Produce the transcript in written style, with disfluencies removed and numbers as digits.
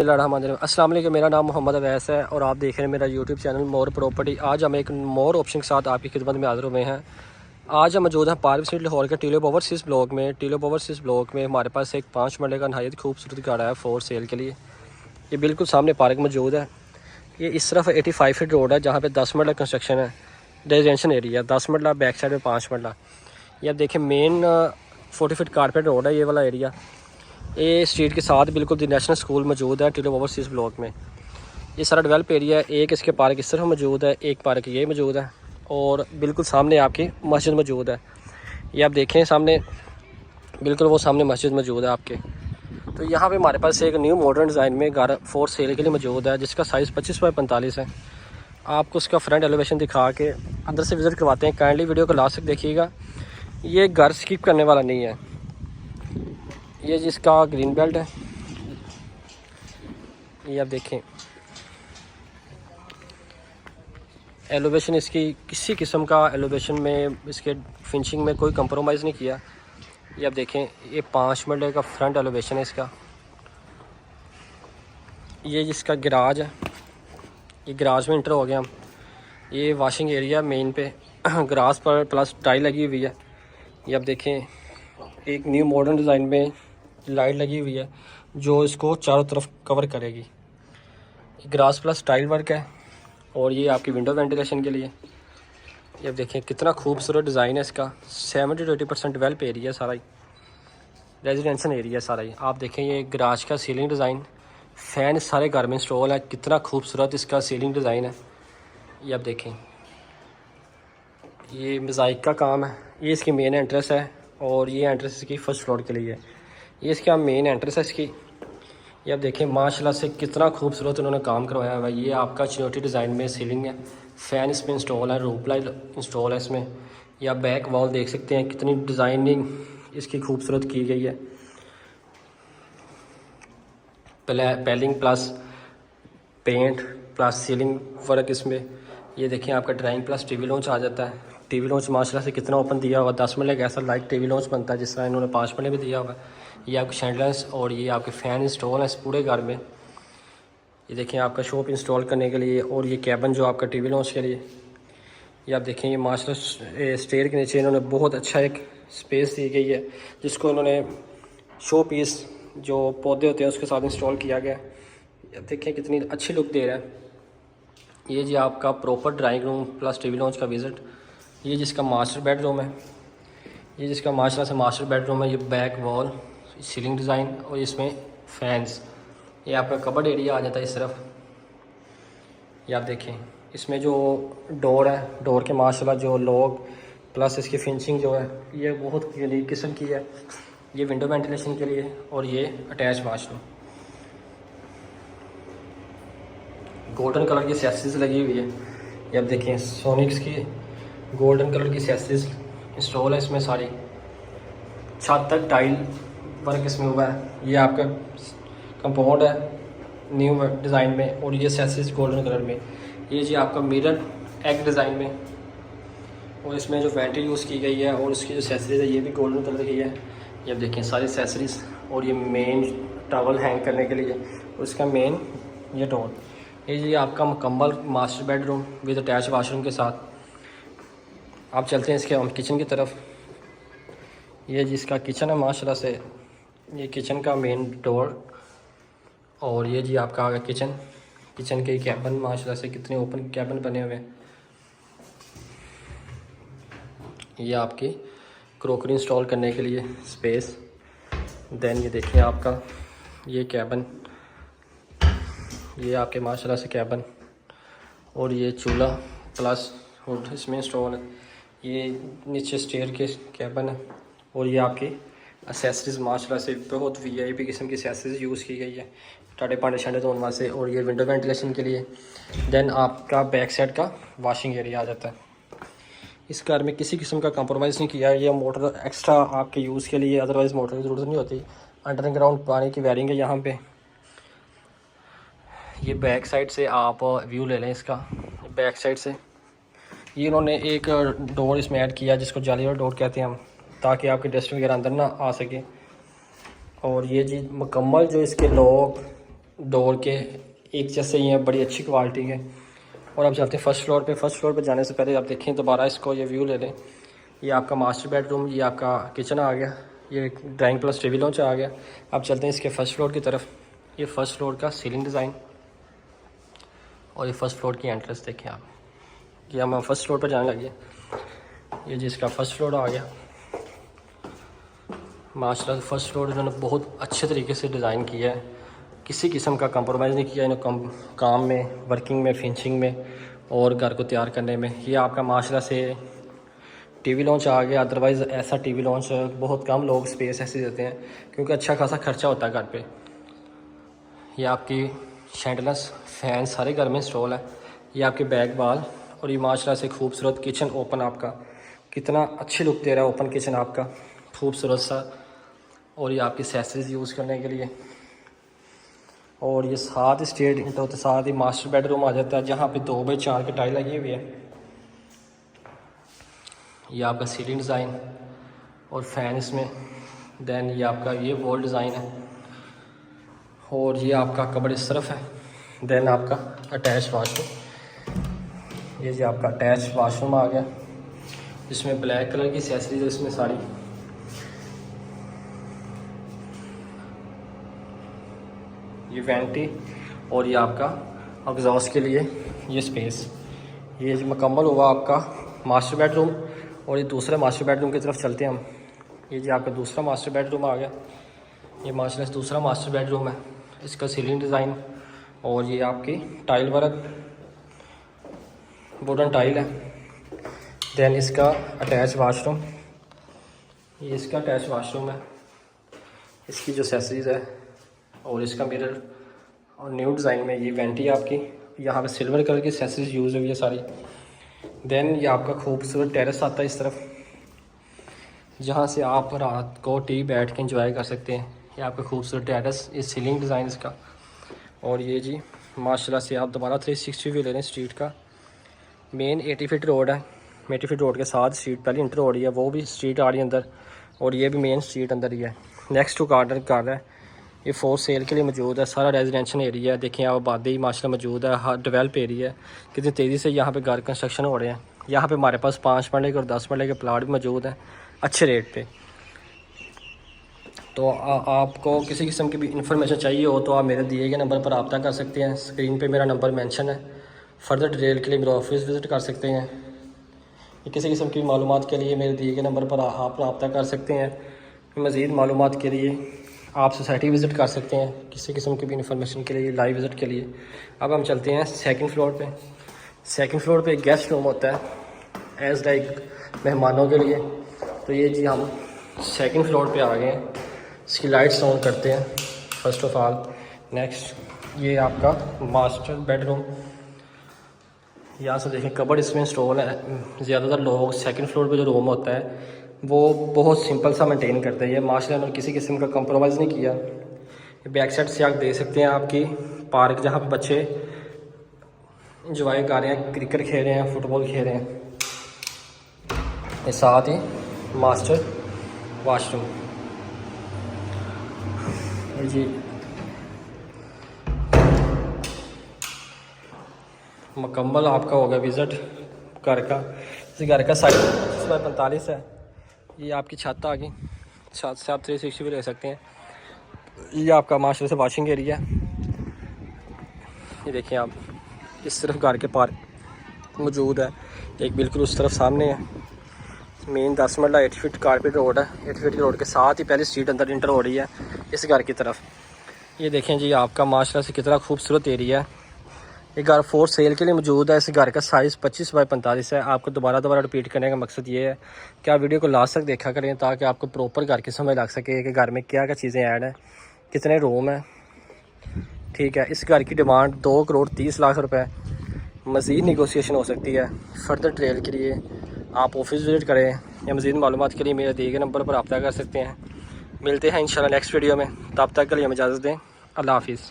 अस्सलाम वालेकुम, मेरा नाम मोहम्मद अवैस है और आप देख रहे हैं मेरा यूट्यूब चैनल मोर प्रॉपर्टी। आज हम एक मोर ऑप्शन के साथ आपकी खिदमत में हाजिर हुए हैं। आज हम मौजूद हैं पार्क स्ट्रीट लाहौर के टीलोप ओवरसीज़ ब्लॉक में। टीलोप ओवरसीज़ ब्लॉक में हमारे पास एक 5 मरले का नहायत खूबसूरत गाड़ा है फॉर सेल के लिए। ये बिल्कुल सामने पार्क मौजूद है। ये इस तरफ 85 फीट रोड है जहाँ पे 10 मरला कंस्ट्रक्शन है, रेजिडेंशियल एरिया। 10 मरला, बैक साइड में 5 मरला। ये आप देखें मेन 40 फीट कारपेट रोड है ये वाला एरिया। ये स्ट्रीट के साथ बिल्कुल दी नेशनल स्कूल मौजूद है टीलोप ओवरसीज़ ब्लॉक में। ये सारा डेवलप एरिया है। एक इसके पार्क इस तरफ मौजूद है, एक पार्क ये मौजूद है और बिल्कुल सामने आपकी मस्जिद मौजूद है। ये आप देखें सामने, बिल्कुल वो सामने मस्जिद मौजूद है आपके। तो यहाँ पे हमारे पास एक न्यू मॉडर्न डिज़ाइन में घर फॉर सेल के लिए मौजूद है जिसका साइज़ 25 बाई 45 है। आपको उसका फ्रंट एलिवेशन दिखा के अंदर से विज़िट करवाते हैं। काइंडली वीडियो को लास्ट तक देखिएगा। ये घर स्किप करने वाला नहीं है। ये जिसका ग्रीन बेल्ट है, ये आप देखें एलोवेशन इसकी किसी किस्म का एलोवेशन में, इसके फिनिशिंग में कोई कंप्रोमाइज़ नहीं किया। ये आप देखें, ये 5 मरले का फ्रंट एलोवेशन है इसका। ये जिसका गराज है, ये गराज में इंटर हो गया हम। ये वॉशिंग एरिया मेन पे ग्रास पर प्लस टाइल लगी हुई है। ये आप देखें एक न्यू मॉडर्न डिज़ाइन में लाइट लगी हुई है जो इसको चारों तरफ कवर करेगी। ग्रास प्लस टाइल वर्क है और ये आपकी विंडो वेंटिलेशन के लिए। ये आप देखें कितना खूबसूरत डिज़ाइन है इसका। 70 to 80% डेवलप एरिया सारा ही, रेजिडेंशियल एरिया सारा ही। आप देखें ये गराज का सीलिंग डिज़ाइन, फ़ैन सारे घर में इंस्टॉल है। कितना खूबसूरत इसका सीलिंग डिज़ाइन है। ये आप देखें, ये मोज़ाइक का काम है। ये इसकी मेन एंट्रेंस है और ये एंट्रेंस इसकी फर्स्ट फ्लोर के लिए है। ये इसका मेन एंट्रेंस है इसकी। ये आप देखें माशाल्लाह से कितना खूबसूरत उन्होंने काम करवाया हुआ है। ये आपका चिनोटी डिज़ाइन में सीलिंग है, फ़ैन इसमें इंस्टॉल है, रूफ लाइट इंस्टॉल है इसमें। या बैक वॉल देख सकते हैं कितनी डिज़ाइनिंग इसकी खूबसूरत की गई है। पेलिंग plus paint plus ceiling work इसमें। ये देखें आपका ड्राइंग प्लस टीवी लॉन्च आ जाता है। टीवी लॉन्च माशाल्लाह से कितना ओपन दिया हुआ। 10 मरले का ऐसा लाइक टीवी लॉन्च बनता है जिस तरह इन्होंने 5 मरले भी दिया हुआ है। ये आपके शैंडल्स और ये आपके फ़ैन इंस्टॉल है इस पूरे घर में। ये देखें आपका शॉप इंस्टॉल करने के लिए और ये कैबिन जो आपका टीवी लॉन्च के लिए। ये आप देखें ये माशाल्लाह स्टेयर के नीचे इन्होंने बहुत अच्छा एक स्पेस दी गई है जिसको इन्होंने शो पीस जो पौधे होते हैं उसके साथ इंस्टॉल किया गया। अब देखें कितनी अच्छी लुक दे रहा है। ये जी आपका proper drawing room plus TV launch का विज़िट। ये जिसका मास्टर बेडरूम है, ये जिसका माशाल्लाह से मास्टर बेडरूम है। ये बैक वॉल सीलिंग डिज़ाइन और इसमें फैंस। ये आपका कबर्ड एरिया आ जाता है इस तरफ। ये आप देखें इसमें जो डोर है, डोर के माशाल्लाह जो लॉक प्लस इसकी फिनिशिंग जो है ये बहुत यूनिक किस्म की है। ये विंडो वेंटिलेशन के लिए और ये अटैच वाशरूम। गोल्डन कलर की सेसिस लगी हुई है। ये आप देखें सोनिक्स की गोल्डन कलर की सेसिस इंस्टॉल है इसमें सारी। छत तक टाइल वर्क इसमें हुआ है। ये आपका कंपाउंड है न्यू डिज़ाइन में और ये सेसिस गोल्डन कलर में। ये जी आपका मिरर एग डिज़ाइन में और इसमें जो वेंटी यूज़ की गई है और उसकी जो सेसरीज है ये भी गोल्डन कलर की है। ये आप देखें सारी सेसरीज और ये मेन टॉवल हैंग करने के लिए और इसका मेन ये डोर। ये जी आपका मुकम्मल master bedroom with attach washroom के साथ। आप चलते हैं इसके हम किचन की तरफ। ये जिसका किचन है माशाल्लाह से, ये किचन का मेन डोर और ये जी आपका आ गया किचन। किचन के कैबिन माशाल्लाह से कितने ओपन कैबिन बने हुए हैं। ये आपकी क्रोकरी इंस्टॉल करने के लिए स्पेस। देन ये देखिए आपका ये कैबिन, ये आपके माशाल्लाह से कैबिन और ये चूल्हा प्लस हुड इसमें इंस्टॉल है। ये नीचे स्टेयर के कैबिन है और ये आपकी एसेसरीज माशाल्लाह से बहुत वीआईपी किस्म की एसेसरीज यूज़ की गई है टाटे पांडे शांडे धोने वास्ते और ये विंडो वेंटिलेशन के लिए। देन आपका बैक साइड का वॉशिंग एरिया आ जाता है। इस घर में किसी किस्म का कंप्रोमाइज़ नहीं किया। ये मोटर एक्स्ट्रा आपके यूज़ के लिए, अदरवाइज़ मोटर की ज़रूरत नहीं होती। अंडरग्राउंड पानी की वायरिंग है यहाँ पे। ये बैक साइड से आप व्यू ले लें इसका। बैक साइड से ये इन्होंने एक डोर इसमें ऐड किया जिसको जालीदार डोर कहते हैं हम, ताकि आपके डस्ट वगैरह अंदर ना आ सके। और ये जी मुकम्मल जो इसके लॉक डोर के एक जैसे ही हैं, बड़ी अच्छी क्वालिटी के। और अब चलते हैं फर्स्ट फ्लोर पे। फर्स्ट फ्लोर पे जाने से पहले आप देखें दोबारा इसको, ये व्यू ले लें। ये आपका मास्टर बेडरूम, ये आपका किचन आ गया, ये ड्राइंग प्लस टीवी लॉन्च आ गया। अब चलते हैं इसके फर्स्ट फ्लोर की तरफ। ये फर्स्ट फ्लोर का सीलिंग डिज़ाइन और ये फर्स्ट फ्लोर की एंट्रेंस देखें आप। ये हम फर्स्ट फ्लोर पर जाने लगे। ये जिसका फर्स्ट फ्लोर आ गया माशाल्लाह। फर्स्ट फ्लोर इन्होंने बहुत अच्छे तरीके से डिज़ाइन किया है, किसी किस्म का कंप्रोमाइज़ नहीं किया इन्होंने काम में, वर्किंग में, फिनिशिंग में और घर को तैयार करने में। ये आपका माशाल्लाह से टीवी लॉन्च आ गया। अदरवाइज़ ऐसा टीवी लॉन्च बहुत कम लोग स्पेस ऐसे देते हैं क्योंकि अच्छा खासा खर्चा होता है घर पे। ये आपकी शैंडलस फ़ैन सारे घर में इंस्टॉल है। ये आपके बैक वाल और ये माशाल्लाह से खूबसूरत किचन ओपन आपका, कितना अच्छी लुक दे रहा है ओपन किचन आपका, खूबसूरत सा। और ये आपकी एक्सेसरीज यूज़ करने के लिए। और ये साथ स्टेट इंटर होते साथ ही मास्टर बेडरूम आ जाता है जहाँ पे 2x4 की टाइल लगी हुई है। ये आपका सीलिंग डिज़ाइन और फैन इसमें। देन ये आपका ये वॉल डिज़ाइन है और ये आपका कबर्ड इस तरफ है। देन आपका अटैच वाशरूम। ये जी आपका अटैच वाशरूम आ गया, इसमें ब्लैक कलर की एक्सेसरीज है इसमें सारी। ये वेंटी और ये आपका एग्जॉस्ट के लिए ये स्पेस। ये मुकम्मल हुआ आपका मास्टर बेडरूम। और ये दूसरे मास्टर बेडरूम की तरफ चलते हैं हम। ये जी आपका दूसरा मास्टर बेडरूम आ गया। ये माशाल्लाह से दूसरा मास्टर बेडरूम है। इसका सीलिंग डिज़ाइन और ये आपकी टाइल वर्क, वुडन टाइल है। देन इसका अटैच वाशरूम, ये इसका अटैच वाशरूम है। इसकी जो एक्सेसरीज है और इसका मिरर और न्यू डिज़ाइन में ये वेंटी आपकी, यहाँ पे सिल्वर कलर की एक्सेसरीज यूज़ हुई है सारी। देन ये आपका खूबसूरत टेरेस आता है इस तरफ, जहाँ से आप रात को टी बैठ के इंजॉय कर सकते हैं। ये आपका खूबसूरत टेरेस, ये सीलिंग डिज़ाइन इसका। और ये जी माशाल्लाह से आप दोबारा 360 व्यू ले लें स्ट्रीट का। मेन 80 फीट रोड है, 80 फीट रोड के साथ स्ट्रीट पहले इंटर हो रही है, वो भी स्ट्रीट आ रही है अंदर और ये भी मेन स्ट्रीट अंदर ही है। नेक्स्ट टू गार्डन कर रहा है। ये फोर सेल के लिए मौजूद है, सारा रेजिडेंशियल एरिया है। देखिए आप आबादी माशाल्लाह मौजूद है, हर डेवलप एरिया है। कितनी तेज़ी से यहाँ पे घर कंस्ट्रक्शन हो रहे हैं। यहाँ पे हमारे पास 5 मरले के और 10 मरले के प्लाट भी मौजूद हैं अच्छे रेट पे। तो आपको किसी किस्म की भी इंफॉर्मेशन चाहिए हो तो आप मेरे दिए गए नंबर पर रब्ता कर सकते हैं। स्क्रीन पे मेरा नंबर मेंशन है। फर्दर डिटेल के लिए मेरा ऑफिस विज़िट कर सकते हैं। किसी किस्म की मालूमात के लिए मेरे दिए गए नंबर पर आप रब्ता कर सकते हैं। मज़ीद मालूमात के लिए आप सोसाइटी विज़िट कर सकते हैं, किसी किस्म की भी इंफॉर्मेशन के लिए, लाइव विज़िट के लिए। अब हम चलते हैं सेकंड फ्लोर पे। सेकंड फ्लोर पे एक गेस्ट रूम होता है एज लाइक मेहमानों के लिए। तो ये जी हम सेकंड फ्लोर पे आ गए हैं। इसकी लाइट्स ऑन करते हैं फर्स्ट ऑफ ऑल। नेक्स्ट ये आपका मास्टर बेडरूम। यहाँ से देखें कबर्ड इसमें इंस्टॉल है। ज़्यादातर लोग सेकंड फ्लोर पे जो रूम होता है वो बहुत सिंपल सा मेंटेन करते हैं। ये माशाल्लाह ने किसी किस्म का कंप्रोमाइज़ नहीं किया। बैक साइड से आप देख सकते हैं आपकी पार्क, जहाँ पे बच्चे इंजॉय कर रहे हैं, क्रिकेट खेल रहे हैं, फुटबॉल खेल रहे हैं। ये साथ ही मास्टर वाशरूम। जी मुकम्मल आपका होगा विज़िट घर का। इस घर का साइज 45 है। ये आपकी छत आ गई, छत से आप 360 भी ले सकते हैं। ये आपका माशाल्लाह से वॉशिंग एरिया है। ये देखिए आप इस तरफ घर के पार्क मौजूद है, एक बिल्कुल उस तरफ सामने है। मेन 10 मरला 80 फीट कारपेट रोड है। 80 फीट रोड के साथ ही पहले स्ट्रीट अंदर इंटर हो रही है इस घर की तरफ। ये देखें जी आपका माशाल्लाह से कितना खूबसूरत एरिया है। ये घर फोर सेल के लिए मौजूद है। इस घर का साइज़ 25 बाई 45 है। आपको दोबारा रिपीट करने का मकसद ये है कि आप वीडियो को लास्ट तक देखा करें ताकि आपको प्रॉपर घर की समझ लग सके कि घर में क्या क्या चीज़ें ऐड हैं, कितने रूम हैं। ठीक है, इस घर की डिमांड 2,30,00,000 रुपये। मज़ीद निगोशिएशन हो सकती है। फर्दर डिटेल के लिए आप ऑफिस विज़िट करें या मज़ीद मालूमात के लिए मेरे दिए गए नंबर पर रब्ता कर सकते हैं। मिलते हैं इंशाल्लाह नेक्स्ट वीडियो में। तब तक के लिए हमें इजाज़त दें। अल्लाह हाफिज़।